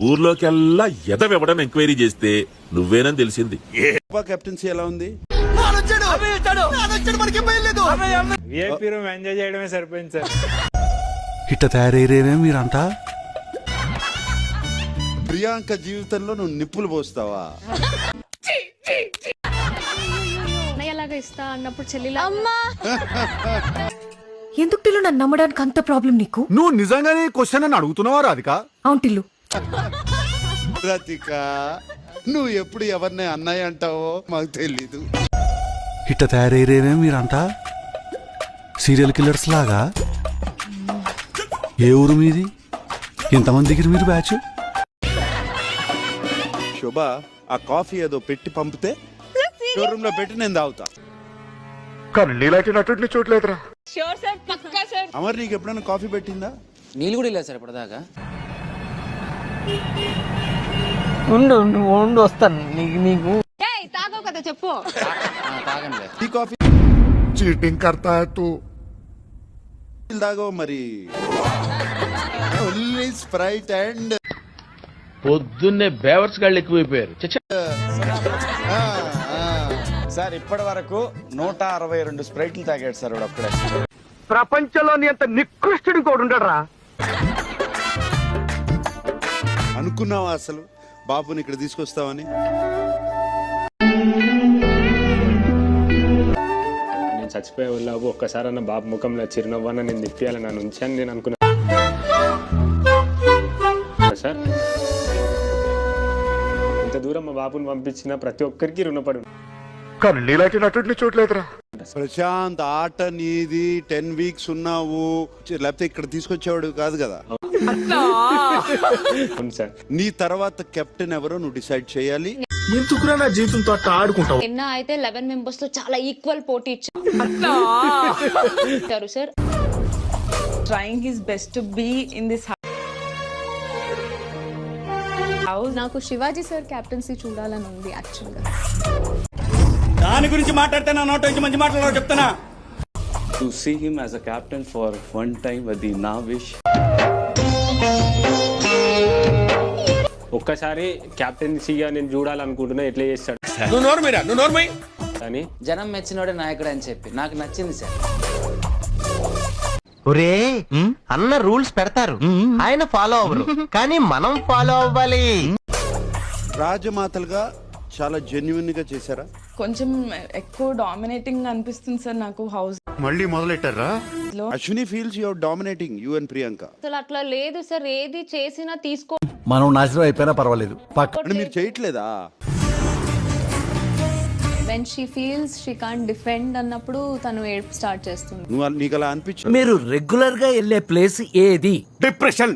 ఊర్లోకెల్లా ఎదవెవడని enquiry చేస్తే నువ్వేనని తెలిసింది. Captaincy ఎలా ఉంది? విఐపీ రూమ్ ఎంజాయ్ చేయడమే సరిపోయింది సార్. ఇట్ట తయారయ్యేనే మీరంతా. ప్రియాంక జీవితంలో నువ్వు నిప్పులు పోస్తావా? ఎలాగా ఇస్తా అన్నప్పుడు చెల్లిలా ఎందుకు టిల్లు నన్ను నమ్మడానికి అంత ప్రాబ్లం నీకు? నువ్వు నిజంగానే క్వశ్చన్ అని అడుగుతున్నావా రాధిక? అవును టిల్లు. రాధిక, నువ్వు ఎప్పుడు ఎవరిని అన్నయ్య అంటావో మాకు తెలీదు. ఇట్ట తయారయ్యేనే మీరంతా సీరియల్ కిల్లర్స్ లాగా. ఏ ఊరు మీది? ఎంతమంది దిగిరు మీరు బ్యాచ్? శోభ, ఆ కాఫీ ఏదో పెట్టి పంపితే షోరూమ్ లో పెట్టి నేను తాగుతా. కానీ నీలాంటి నటుడిని చూడలేదురా. అమర్, నీకు ఎప్పుడైనా కాఫీ పెట్టిందా? నీళ్ళు కూడా లేదు సార్ ఇప్పటిదాకా. ఉండు వస్తాను నీకు తాగో కదా చెప్పు. తాగండి. ఈ కాఫీ చీటింగ్ కర్తా తూ. తాగో మరి. ఓన్లీ స్ప్రైట్ అండ్ పొద్దున్నే బేవర్స్ గాళ్ళు ఎక్కువైపోయారు. సార్ ఇప్పటి వరకు 162 స్ప్రైట్లు తాగాడు సార్ అప్పుడే. ప్రపంచంలోని అంత నికృష్టుడు కూడా ఉండరా? అనుకున్నావా అసలు బాబుని ఇక్కడ తీసుకొస్తావని? నేను చచ్చిపోయే వాళ్ళ ఒక్కసారన్న బాబు ముఖంలో చిరునవ్వన్న నేను తిప్పియాలని నన్ను ఉంచాను నేను అనుకున్నా సార్. ఇంత దూరం మా బాబుని పంపించిన ప్రతి ఒక్కరికి రుణపడు. కానీ నీలాంటి నటుడిని చూడలేదురా. ప్రశాంత్, ఆట నీది. 10 వీక్స్ ఉన్నావు, లేకపోతే ఇక్కడ తీసుకొచ్చేవాడు కాదు కదా. అవును సార్. నీ తర్వాత కెప్టెన్ ఎవరో నువ్వు డిసైడ్ చేయాలి. ఎందుకురా నా జీవితంతో అట్లా ఆడుకుంటావు? నిన్న అయితే 11 మెంబర్స్ తో చాలా ఈక్వల్ పోటీ ఇచ్చారు sir. Trying his best to be in this house. నాకు శివాజీ సార్ కెప్టెన్సీ చూడాలని ఉంది యాక్చువల్ గా. దాని గురించి మాట్లాడితే నా నోట్ నుంచి మంచి మాట్లాడాలో చెప్తానా. To see him as a captain for one time అది నా విష్. ఒక్కసారి కెప్టెన్సీగా నేను చూడాలనుకుంటున్నా. ఎట్లా చేస్తాడు అని జనం మెచ్చినోడే నాయకుడు అని చెప్పి నాకు నచ్చింది సార్. ఒరే అన్న రూల్స్ పెడతారు, ఆయన ఫాలో అవ్వరు, కానీ మనం ఫాలో అవ్వాలి. రాజమాతలుగా చాలా జెన్యున్ గా చేశారా? కొంచెం ఎక్కువ డామినేటింగ్ అనిపిస్తుంది సార్ నాకు హౌస్ మళ్ళీ మొదలెట్టారా? Ashwini feels you are dominating, you and Priyanka. అసలు అట్లా లేదు సార్. ఏది చేసినా తీసుకో. మనం నాశనం అయిపోయినా పర్వాలేదు. అంటే మీరు చేయట్లేదా? When she feels she can't defend అన్నప్పుడు తను ఏడుపు స్టార్ట్ చేస్తుంది. నీకు అలా అనిపించింది? మీరు రెగ్యులర్ గా వెళ్ళే ప్లేస్ ఏది? డిప్రెషన్.